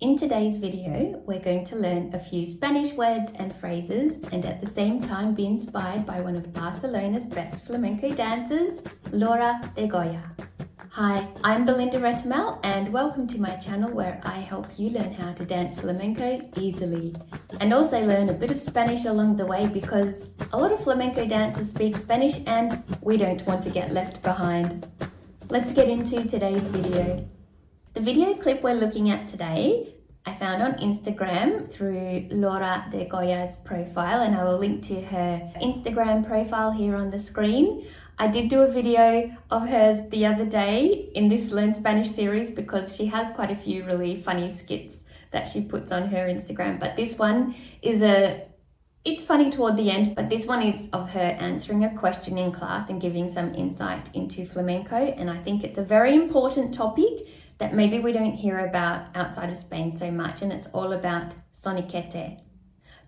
In today's video, we're going to learn a few Spanish words and phrases and at the same time be inspired by one of Barcelona's best flamenco dancers, Lora de Goya. Hi, I'm Belinda Retamal and welcome to my channel where I help you learn how to dance flamenco easily and also learn a bit of Spanish along the way because a lot of flamenco dancers speak Spanish and we don't want to get left behind. Let's get into today's video. The video clip we're looking at today, I found on Instagram through Lora de Goya's profile, and I will link to her Instagram profile here on the screen. I did do a video of hers the other day in this Learn Spanish series because she has quite a few really funny skits that she puts on her Instagram, but this one is it's funny toward the end, but this one is of her answering a question in class and giving some insight into flamenco, and I think it's a very important topic that maybe we don't hear about outside of Spain so much, and it's all about Soniquete.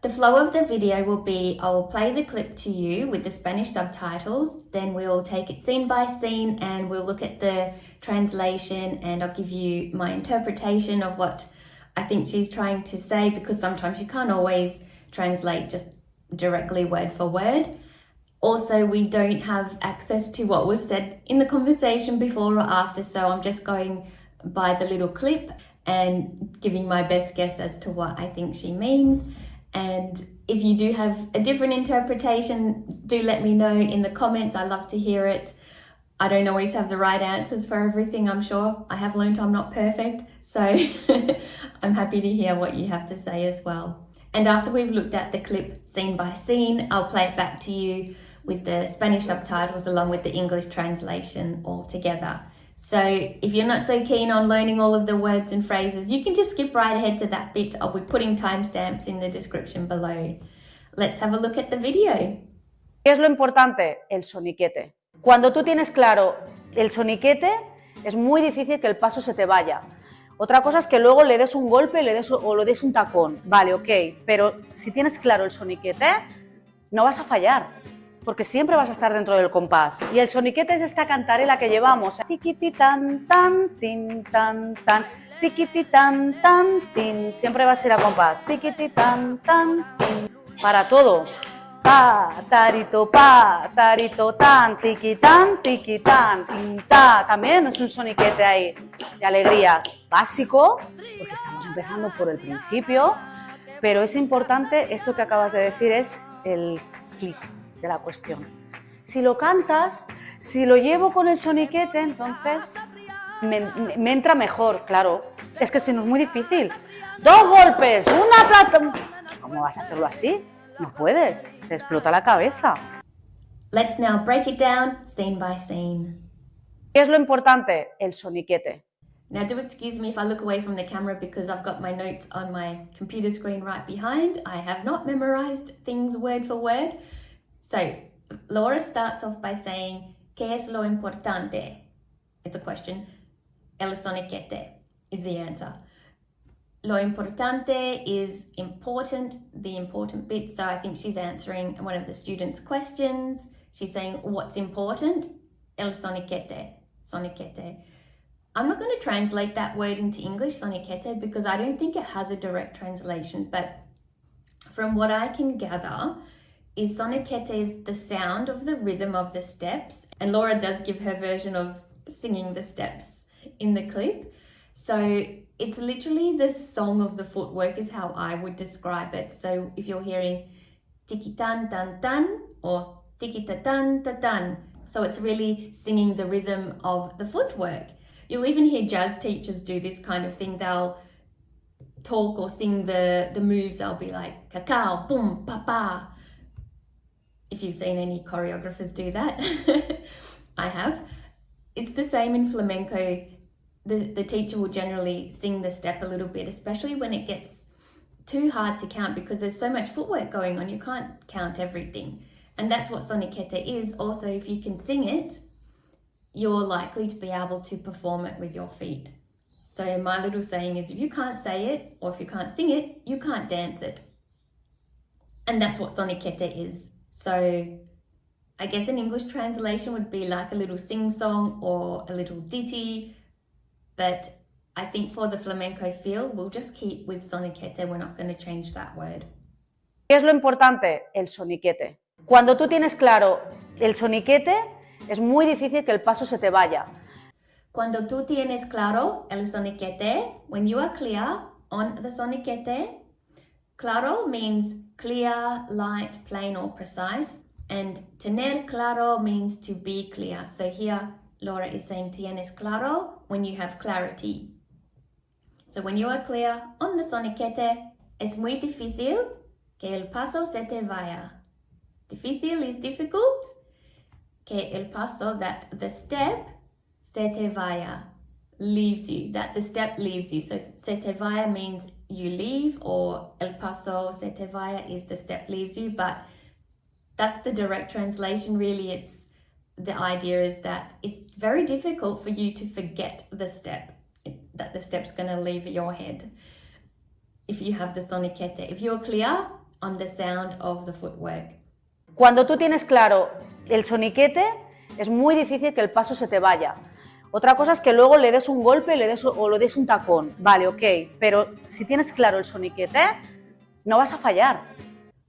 The flow of the video will be, I will play the clip to you with the Spanish subtitles, then we'll take it scene by scene and we'll look at the translation and I'll give you my interpretation of what I think she's trying to say, because sometimes you can't always translate just directly word for word. Also, we don't have access to what was said in the conversation before or after, so I'm just going by the little clip and giving my best guess as to what I think she means. And if you do have a different interpretation, do let me know in the comments. I love to hear it. I don't always have the right answers for everything, I'm sure. I have learned I'm not perfect, so I'm happy to hear what you have to say as well. And after we've looked at the clip scene by scene, I'll play it back to you with the Spanish subtitles along with the English translation all together. So if you're not so keen on learning all of the words and phrases, you can just skip right ahead to that bit. I'll be putting timestamps in the description below. Let's have a look at the video. ¿Qué es lo importante? El soniquete. Cuando tú tienes claro el soniquete, es muy difícil que el paso se te vaya. Otra cosa es que luego le des un golpe o le des un tacón. Vale, ok, pero si tienes claro el soniquete, no vas a fallar, porque siempre vas a estar dentro del compás. Y el soniquete es esta cantarela que llevamos. Tiquiti tan tan tin tan tan, tiquiti tan tan tin. Siempre va a ser a compás. Tiquiti tan tan tin. Para todo. Pa, tarito, tan, tiquitán, tin, ta. También es un soniquete ahí de alegría. Básico, porque estamos empezando por el principio, pero es importante, esto que acabas de decir es el clic de la cuestión. Si lo cantas, si lo llevo con el soniquete, entonces me entra mejor, claro. Es que si no es muy difícil. 2 golpes, una plata. ¿Cómo vas a hacerlo así? No puedes, te explota la cabeza. Let's now break it down scene by scene. ¿Qué es lo importante? El soniquete. Now do excuse me if I look away from the camera because I've got my notes on my computer screen right behind. I have not memorized things word for word. So Laura starts off by saying, ¿Qué es lo importante? It's a question. El soniquete is the answer. Lo importante is important, the important bit. So I think she's answering one of the students' questions. She's saying, what's important? El soniquete, soniquete. I'm not going to translate that word into English, soniquete, because I don't think it has a direct translation. But from what I can gather, is soniquete is the sound of the rhythm of the steps. And Laura does give her version of singing the steps in the clip. So it's literally the song of the footwork is how I would describe it. So if you're hearing tiki-tan, tan, tan, or tiki-ta-tan, ta-tan. So it's really singing the rhythm of the footwork. You'll even hear jazz teachers do this kind of thing. They'll talk or sing the moves. They'll be like, cacao, boom, pa-pa. If you've seen any choreographers do that, I have. It's the same in flamenco. The teacher will generally sing the step a little bit, especially when it gets too hard to count because there's so much footwork going on, you can't count everything. And that's what soniquete is. Also, if you can sing it, you're likely to be able to perform it with your feet. So my little saying is, if you can't say it, or if you can't sing it, you can't dance it. And that's what soniquete is. So I guess an English translation would be like a little sing-song or a little ditty, but I think for the flamenco feel, we'll just keep with soniquete. We're not going to change that word. ¿Qué es lo importante? El soniquete. Cuando tú tienes claro el soniquete, es muy difícil que el paso se te vaya. Cuando tú tienes claro el soniquete, when you are clear on the soniquete, claro means clear, light, plain or precise, and tener claro means to be clear. So here Laura is saying tienes claro when you have clarity. So when you are clear on the soniquete, es muy difícil que el paso se te vaya. Difícil is difficult. Que el paso, that the step, se te vaya, leaves you, that the step leaves you. So se te vaya means you leave, or el paso se te vaya is the step leaves you, but that's the direct translation. Really, it's the idea is that it's very difficult for you to forget the step, that the step's going to leave your head if you have the soniquete, if you're clear on the sound of the footwork. Cuando tú tienes claro el soniquete, es muy difícil que el paso se te vaya. Otra cosa es que luego le des un golpe o le des un tacón. Vale, ok, pero si tienes claro el soniquete, no vas a fallar.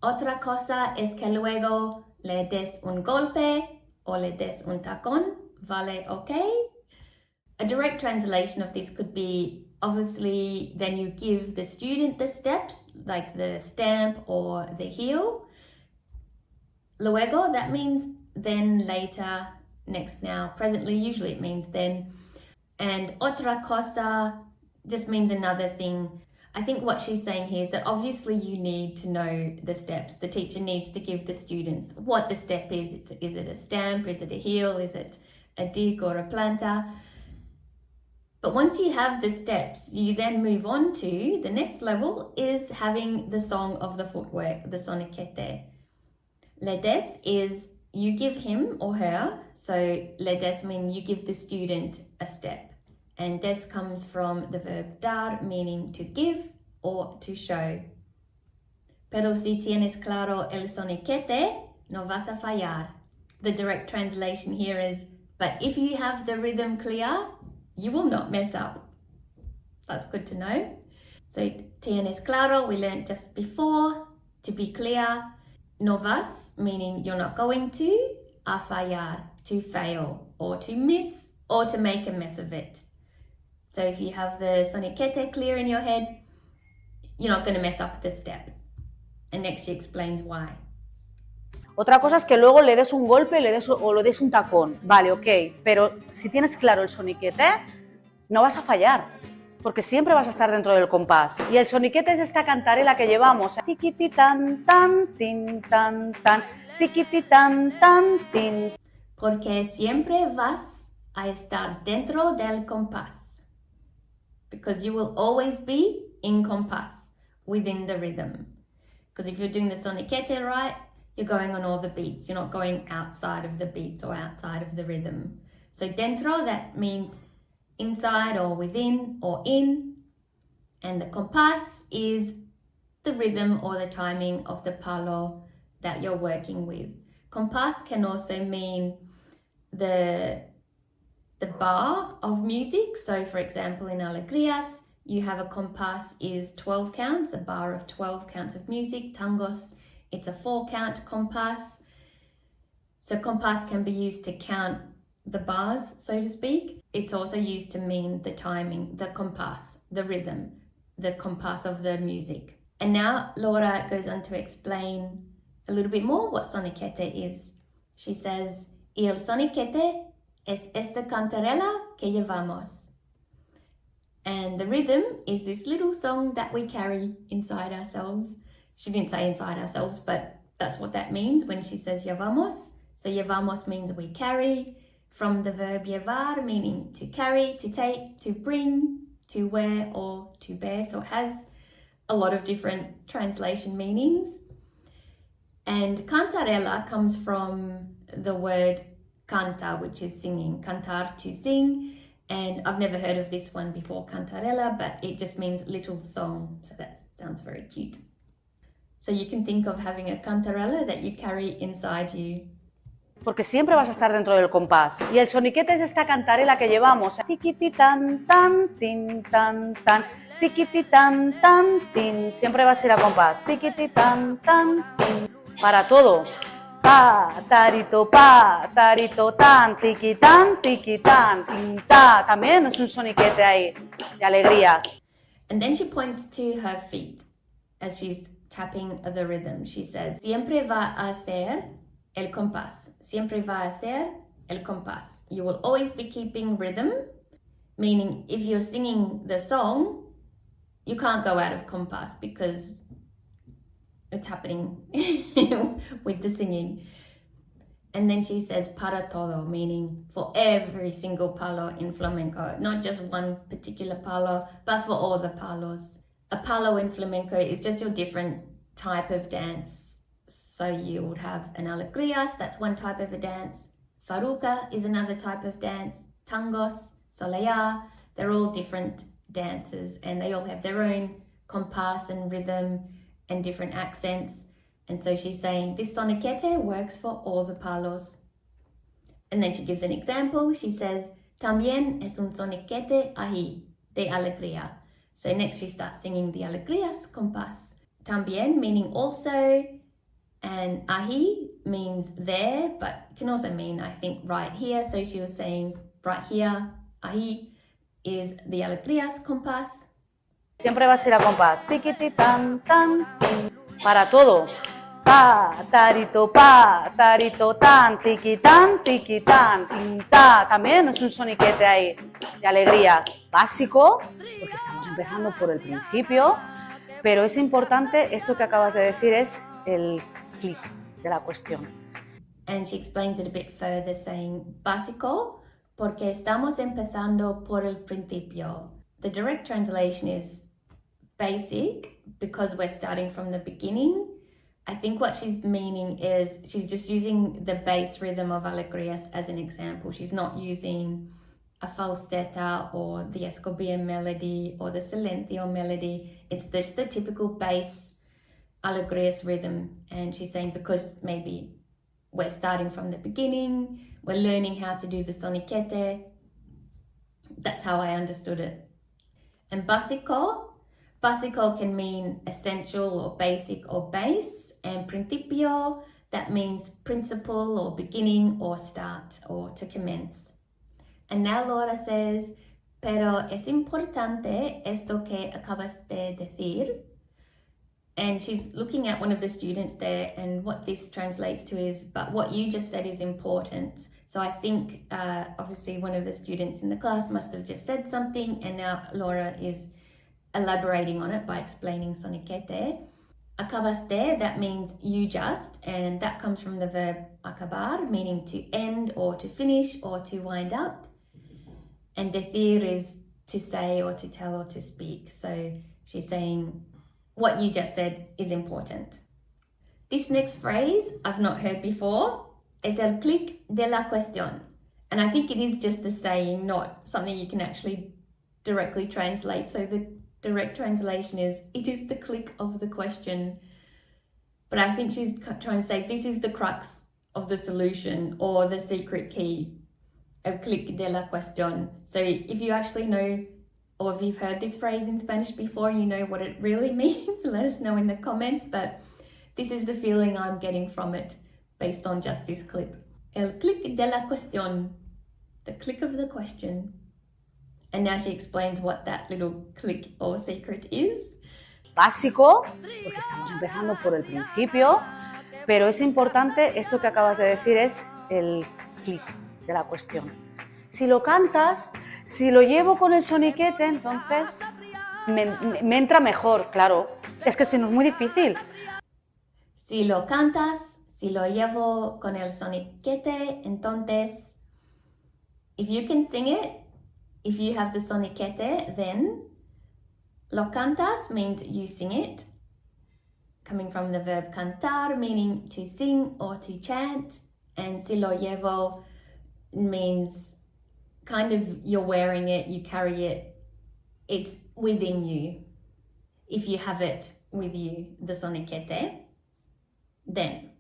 Otra cosa es que luego le des un golpe o le des un tacón. Vale, ok. A direct translation of this could be, obviously, then you give the student the steps, like the stamp or the heel. Luego, that means then, later, next, now. Presently, usually it means then. And otra cosa just means another thing. I think what she's saying here is that obviously you need to know the steps. The teacher needs to give the students what the step is. Is it a stamp? Is it a heel? Is it a dig or a planta? But once you have the steps, you then move on to the next level is having the song of the footwork, the soniquete. Le des is you give him or her. So le des means you give the student a step. And des comes from the verb dar, meaning to give or to show. Pero si tienes claro el soniquete, no vas a fallar. The direct translation here is, but if you have the rhythm clear, you will not mess up. That's good to know. So tienes claro, we learned just before, to be clear. No vas, meaning you're not going to. A fallar, to fail, or to miss, or to make a mess of it. So if you have the soniquete clear in your head, you're not going to mess up the step. And next she explains why. Otra cosa es que luego le des un golpe o le des un tacón. Vale, ok, pero si tienes claro el soniquete, no vas a fallar, porque siempre vas a estar dentro del compás. Y el soniquete es esta cantarela que llevamos. Tiquiti tan tan, tin tan tan, tiquiti tan tan, tin. Porque siempre vas a estar dentro del compás. Because you will always be in compás, within the rhythm. Because if you're doing the soniquete right, you're going on all the beats. You're not going outside of the beats or outside of the rhythm. So dentro, that means inside or within or in. And the compás is the rhythm or the timing of the palo that you're working with. Compás can also mean the bar of music. So for example, in alegrías, you have a compás is 12 counts, a bar of 12 counts of music. Tangos, it's a 4-count compás. So compás can be used to count the bars, so to speak. It's also used to mean the timing, the compás, the rhythm, the compás of the music. And now Laura goes on to explain a little bit more what soniquete is. She says, y el soniquete es esta cantarela que llevamos. And the rhythm is this little song that we carry inside ourselves. She didn't say inside ourselves, but that's what that means when she says llevamos. So llevamos means we carry, from the verb llevar, meaning to carry, to take, to bring, to wear, or to bear. So it has a lot of different translation meanings. And cantarela comes from the word canta, which is singing, cantar, to sing. And I've never heard of this one before, cantarela, but it just means little song. So that sounds very cute. So you can think of having a cantarela that you carry inside you. porque siempre vas a estar dentro del compás. Y el soniquete es esta cantarela que llevamos. Tiquiti tan tan, tin tan tan, tiquiti tan tan, tin. Siempre vas a ir a compás. Tiquiti tan tan, tin. Para todo. Pa, tarito, tan, tiqui tan, tin, ta. También es un soniquete ahí, de alegría. And then she points to her feet as she's tapping the rhythm. She says, siempre va a hacer el compás. Siempre va a hacer el compás. You will always be keeping rhythm, meaning if you're singing the song, you can't go out of compás because it's happening with the singing. And then she says para todo, meaning for every single palo in flamenco, not just one particular palo, but for all the palos. A palo in flamenco is just your different type of dance. So you would have an alegrías, that's one type of a dance. Farruca is another type of dance. Tangos, soleá, they're all different dances and they all have their own compass and rhythm and different accents. And so she's saying this soniquete works for all the palos. And then she gives an example. She says, también es un soniquete ahí, de alegría. So next she starts singing the alegrías compás. También meaning also, and ahí means there, but can also mean, I think, right here. So she was saying right here, ahí is the alegrías compás. Siempre vas a ir a compás. Tiquiti tan tan, tin. Para todo. Pa, tarito, tan, tiqui tan, tin, ta. También es un soniquete ahí, de alegría. Básico, porque estamos empezando por el principio, pero es importante, esto que acabas de decir es el clic de la cuestión. And she explains it a bit further, saying básico, porque estamos empezando por el principio. The direct translation is basic, because we're starting from the beginning. I think what she's meaning is she's just using the bass rhythm of alegrías as an example. She's not using a falseta or the escobilla melody or the silencio melody. It's just the typical bass alegrías rhythm. And she's saying because maybe we're starting from the beginning, we're learning how to do the soniquete. That's how I understood it. And básico can mean essential or basic or base. And principio, that means principle or beginning or start or to commence. And now Laura says, pero es importante esto que acabas de decir. And she's looking at one of the students there, and what this translates to is, but what you just said is important. So I think obviously one of the students in the class must have just said something, and now Laura is elaborating on it by explaining soniquete. Acabaste, that means you just, and that comes from the verb acabar, meaning to end or to finish or to wind up. And decir is to say or to tell or to speak. So she's saying what you just said is important. This next phrase I've not heard before. Es el clic de la cuestión. And I think it is just a saying, not something you can actually directly translate. So the direct translation is, it is the click of the question. But I think she's trying to say, this is the crux of the solution or the secret key. El clic de la cuestión. So if you actually know, or if you've heard this phrase in Spanish before and you know what it really means, let us know in the comments. But this is the feeling I'm getting from it based on just this clip. El clic de la cuestión. The click of the question. And now she explains what that little click or secret is. Básico, porque estamos empezando por el principio, pero es importante, esto que acabas de decir es el clic de la cuestión. Si lo cantas, si lo llevo con el soniquete, entonces me entra mejor, claro. Es que si no es muy difícil. Si lo cantas, si lo llevo con el soniquete, entonces, if you can sing it, if you have the soniquete, then lo cantas means you sing it, coming from the verb cantar, meaning to sing or to chant. And si lo llevo means kind of you're wearing it, you carry it, it's within you. If you have it with you, the soniquete, then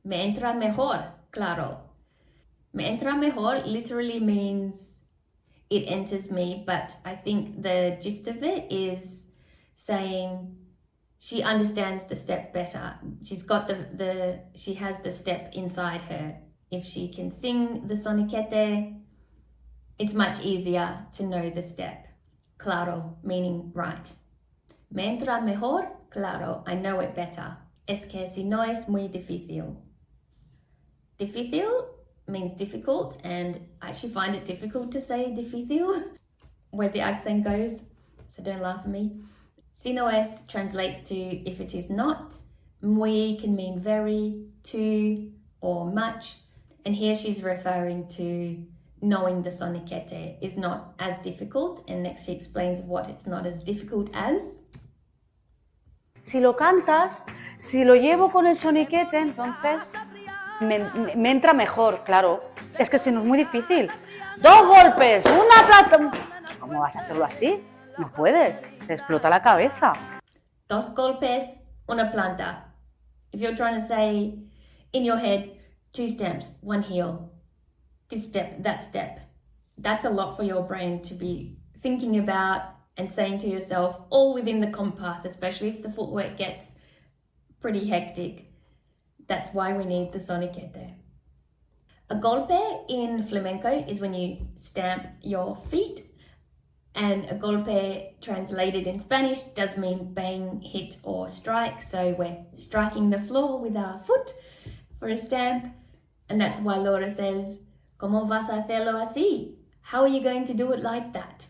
me entra mejor, claro. Me entra mejor literally means it enters me, but I think the gist of it is saying she understands the step better. She's got she has the step inside her. If she can sing the Soniquete, it's much easier to know the step. Claro, meaning right. Me entra mejor, claro, I know it better. Es que si no es muy difícil. Difícil means difficult, and I actually find it difficult to say difícil where the accent goes, so don't laugh at me. Si no es translates to if it is not. Muy can mean very, to, or much, and here she's referring to knowing the Soniquete is not as difficult, and next she explains what it's not as difficult as. Si lo cantas, si lo llevo con el soniquete, entonces me entra mejor, claro. Es que si no es muy difícil. 2 golpes, una plata... ¿Cómo vas a hacerlo así? No puedes, te explota la cabeza. 2 golpes, una planta. If you're trying to say in your head, 2 steps, 1 heel, this step, that step, that's a lot for your brain to be thinking about and saying to yourself, all within the compass, especially if the footwork gets pretty hectic. That's why we need the Soniquete. A golpe in flamenco is when you stamp your feet, and a golpe translated in Spanish does mean bang, hit or strike. So we're striking the floor with our foot for a stamp, and that's why Lora says, ¿Cómo vas a hacerlo así? How are you going to do it like that?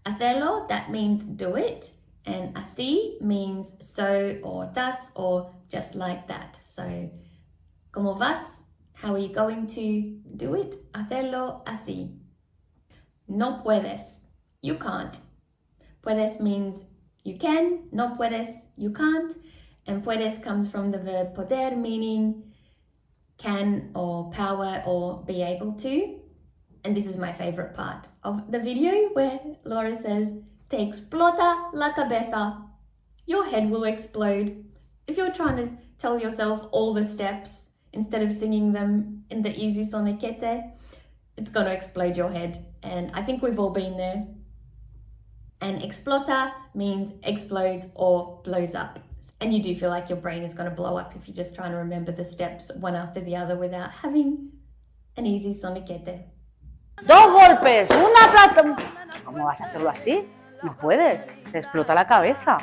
Hacerlo, that means do it, and así means so or thus or just like that. So, ¿Cómo vas? How are you going to do it? Hacerlo así. No puedes, you can't. Puedes means you can, no puedes, you can't, and puedes comes from the verb poder, meaning can or power or be able to. And this is my favorite part of the video where Lora says, te explota la cabeza. Your head will explode. If you're trying to tell yourself all the steps instead of singing them in the easy Soniquete, it's going to explode your head. And I think we've all been there. And explota means explodes or blows up. And you do feel like your brain is going to blow up if you're just trying to remember the steps one after the other without having an easy Soniquete. 2 golpes, una plata... ¿Cómo vas a hacerlo así? No puedes, te explota la cabeza.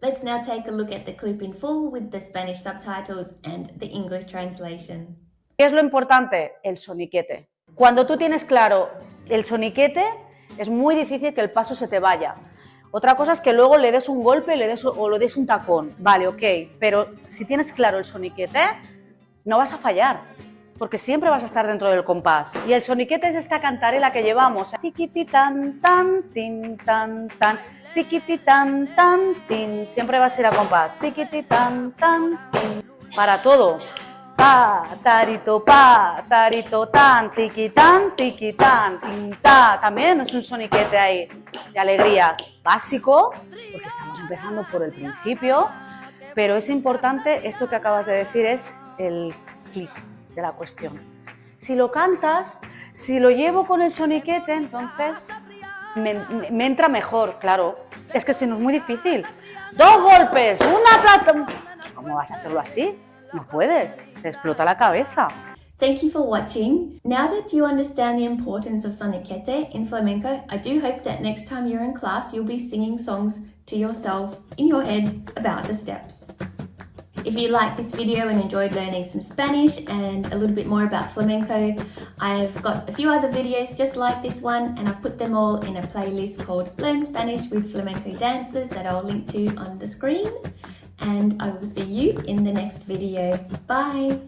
Let's now take a look at the clip in full with the Spanish subtitles and the English translation. ¿Qué es lo importante? El soniquete. Cuando tú tienes claro el soniquete, es muy difícil que el paso se te vaya. Otra cosa es que luego le des un golpe o le des un tacón. Vale, ok, pero si tienes claro el soniquete, no vas a fallar, porque siempre vas a estar dentro del compás. Y el soniquete es esta cantarela que llevamos. Tiquiti tan tan, tin tan tan, tiquiti tan tan, tin. Siempre vas a ir a compás. Tiquiti tan tan, tin. Para todo. Pa, tarito, tan, tiquitán, tin, ta. También es un soniquete ahí de alegría. Básico, porque estamos empezando por el principio, pero es importante, esto que acabas de decir es el clic de la cuestión. Si lo cantas, si lo llevo con el soniquete, entonces me entra mejor, claro. Es que si no es muy difícil. 2 golpes, una plata... ¿Cómo vas a hacerlo así? No puedes, te explota la cabeza. Thank you for watching. Now that you understand the importance of Soniquete in flamenco, I do hope that next time you're in class, you'll be singing songs to yourself in your head about the steps. If you liked this video and enjoyed learning some Spanish and a little bit more about flamenco, I've got a few other videos just like this one, and I've put them all in a playlist called Learn Spanish with Flamenco Dances that I'll link to on the screen. And I will see you in the next video. Bye!